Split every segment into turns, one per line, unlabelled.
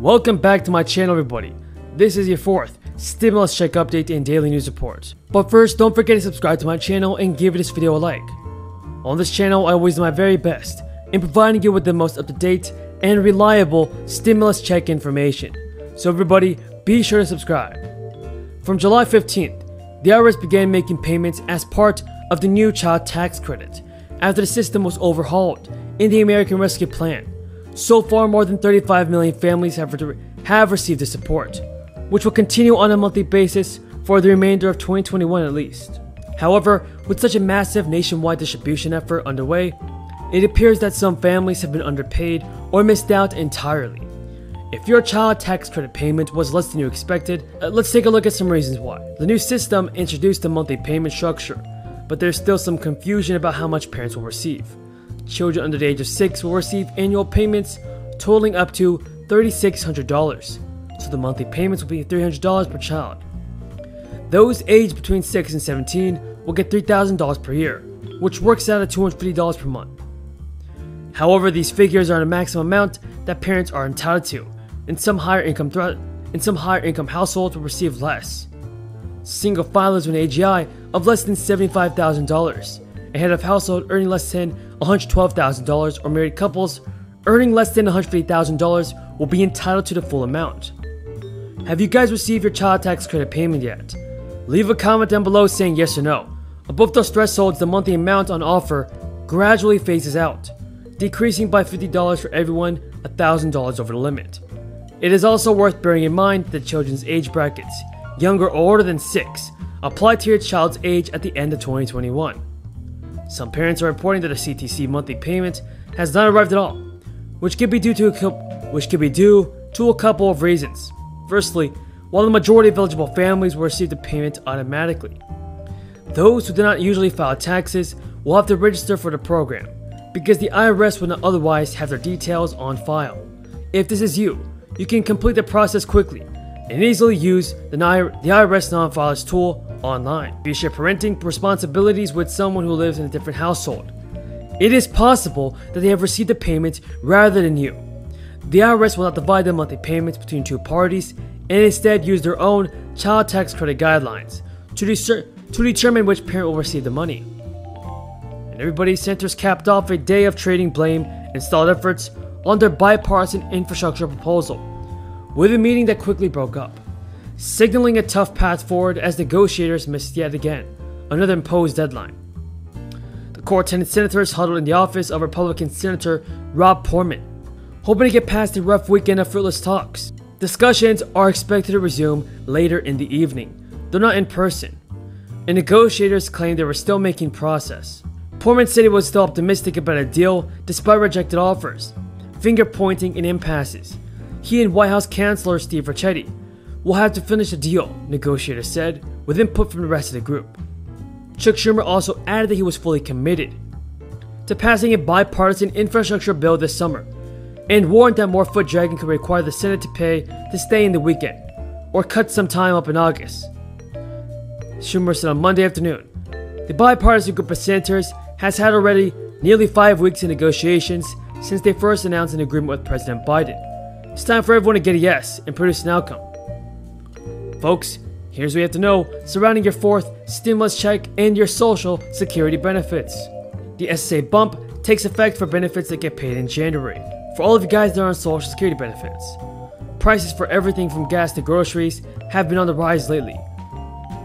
Welcome back to my channel, everybody. This is your fourth stimulus check update and daily news report. But first, don't forget to subscribe to my channel and give this video a like. On this channel, I always do my very best in providing you with the most up-to-date and reliable stimulus check information. So everybody, be sure to subscribe. From July 15th, the IRS began making payments as part of the new child tax credit after the system was overhauled in the American Rescue Plan. So far, more than 35 million families have received the support, which will continue on a monthly basis for the remainder of 2021 at least. However, with such a massive nationwide distribution effort underway, it appears that some families have been underpaid or missed out entirely. If your child tax credit payment was less than you expected, let's take a look at some reasons why. The new system introduced a monthly payment structure, but there's still some confusion about how much parents will receive. Children under the age of 6 will receive annual payments totaling up to $3,600, so the monthly payments will be $300 per child. Those aged between 6 and 17 will get $3,000 per year, which works out at $250 per month. However, these figures are the maximum amount that parents are entitled to, and some higher income households will receive less. Single filers with an AGI of less than $75,000, a head of household earning less than $112,000, or married couples earning less than $150,000 will be entitled to the full amount. Have you guys received your child tax credit payment yet? Leave a comment down below saying yes or no. Above those thresholds, the monthly amount on offer gradually phases out, decreasing by $50 for everyone, $1,000 over the limit. It is also worth bearing in mind that children's age brackets, younger or older than 6, apply to your child's age at the end of 2021. Some parents are reporting that a CTC monthly payment has not arrived at all, which could be due to a couple of reasons. Firstly, while the majority of eligible families will receive the payment automatically, those who do not usually file taxes will have to register for the program because the IRS would not otherwise have their details on file. If this is you, you can complete the process quickly and easily use the IRS non-filers tool online. If you share parenting responsibilities with someone who lives in a different household, it is possible that they have received the payment rather than you. The IRS will not divide the monthly payments between two parties and instead use their own child tax credit guidelines to determine which parent will receive the money. And everybody, Centers capped off a day of trading blame and stalled efforts on their bipartisan infrastructure proposal, with a meeting that quickly broke up, signaling a tough path forward as negotiators missed yet again another imposed deadline. The core-attended senators huddled in the office of Republican Senator Rob Portman, hoping to get past a rough weekend of fruitless talks. Discussions are expected to resume later in the evening, though not in person, and negotiators claimed they were still making progress. Portman said he was still optimistic about a deal despite rejected offers, finger-pointing and impasses. He and White House Counselor Steve Ricchetti will have to finish the deal, negotiators said, with input from the rest of the group. Chuck Schumer also added that he was fully committed to passing a bipartisan infrastructure bill this summer, and warned that more foot dragging could require the Senate to pay to stay in the weekend, or cut some time up in August. Schumer said on Monday afternoon, the bipartisan group of senators has had already nearly 5 weeks in negotiations since they first announced an agreement with President Biden. It's time for everyone to get a yes and produce an outcome. Folks, here's what you have to know surrounding your fourth stimulus check and your Social Security benefits. The SSA bump takes effect for benefits that get paid in January. For all of you guys that are on Social Security benefits, prices for everything from gas to groceries have been on the rise lately.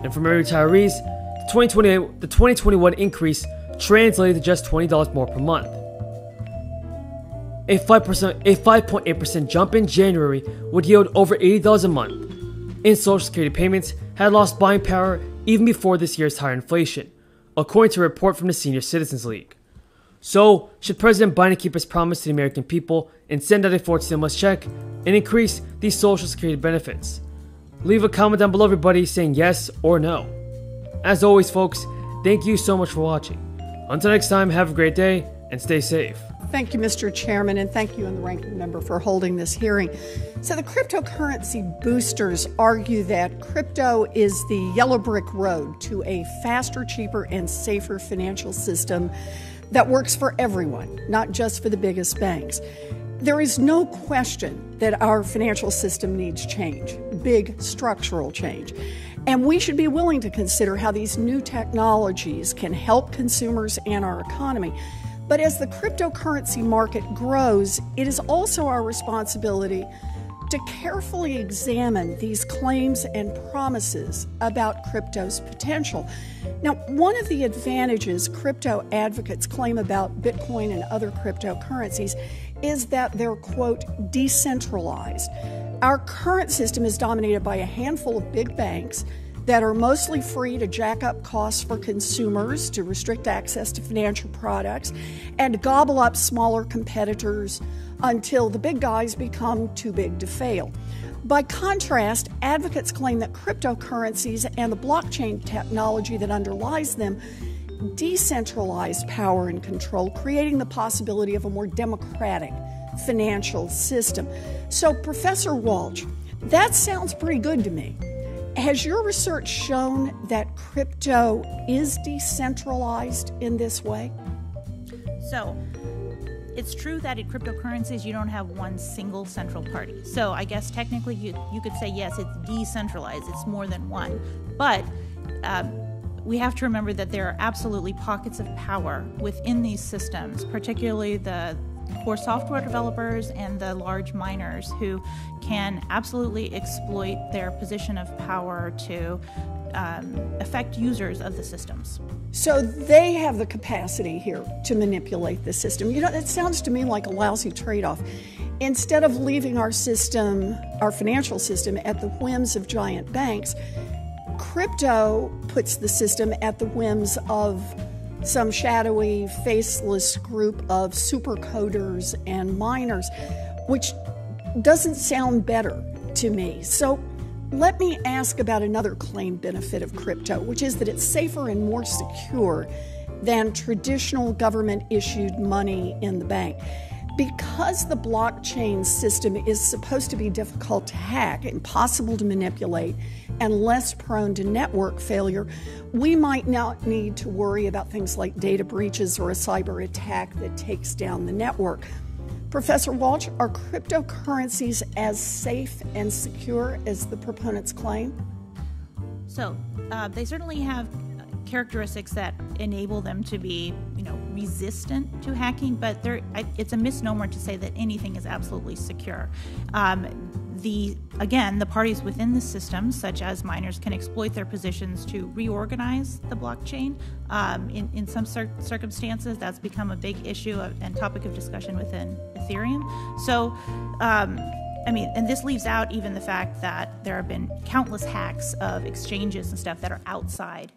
And for many retirees, the 2021 increase translated to just $20 more per month. A 5.8% jump in January would yield over $80 a month. And Social Security payments had lost buying power even before this year's higher inflation, according to a report from the Senior Citizens League. So, should President Biden keep his promise to the American people and send out a fourth stimulus check and increase these Social Security benefits? Leave a comment down below, everybody, saying yes or no. As always, folks, thank you so much for watching. Until next time, have a great day and stay safe.
Thank you, Mr. Chairman, and thank you and the ranking member for holding this hearing. So the cryptocurrency boosters argue that crypto is the yellow brick road to a faster, cheaper, and safer financial system that works for everyone, not just for the biggest banks. There is no question that our financial system needs change, big structural change. And we should be willing to consider how these new technologies can help consumers and our economy. But as the cryptocurrency market grows, it is also our responsibility to carefully examine these claims and promises about crypto's potential. Now, one of the advantages crypto advocates claim about Bitcoin and other cryptocurrencies is that they're, quote, decentralized. Our current system is dominated by a handful of big banks that are mostly free to jack up costs for consumers, to restrict access to financial products, and gobble up smaller competitors until the big guys become too big to fail. By contrast, advocates claim that cryptocurrencies and the blockchain technology that underlies them decentralize power and control, creating the possibility of a more democratic financial system. So, Professor Walsh, that sounds pretty good to me. Has your research shown that crypto is decentralized in this way?
So, it's true that in cryptocurrencies you don't have one single central party. So I guess technically you could say, yes, it's decentralized, it's more than one. But we have to remember that there are absolutely pockets of power within these systems, particularly the core software developers and the large miners who can absolutely exploit their position of power to affect users of the systems.
So they have the capacity here to manipulate the system. You know, it sounds to me like a lousy trade-off. Instead of leaving our system, our financial system, at the whims of giant banks, crypto puts the system at the whims of some shadowy, faceless group of supercoders and miners, which doesn't sound better to me. So let me ask about another claimed benefit of crypto, which is that it's safer and more secure than traditional government-issued money in the bank. Because the blockchain system is supposed to be difficult to hack, impossible to manipulate, and less prone to network failure, we might not need to worry about things like data breaches or a cyber attack that takes down the network. Professor Walsh, are cryptocurrencies as safe and secure as the proponents claim?
So they certainly have characteristics that enable them to be, resistant to hacking, but it's a misnomer to say that anything is absolutely secure. The parties within the system, such as miners, can exploit their positions to reorganize the blockchain. In some circumstances, that's become a big issue and topic of discussion within Ethereum. So, and this leaves out even the fact that there have been countless hacks of exchanges and stuff that are outside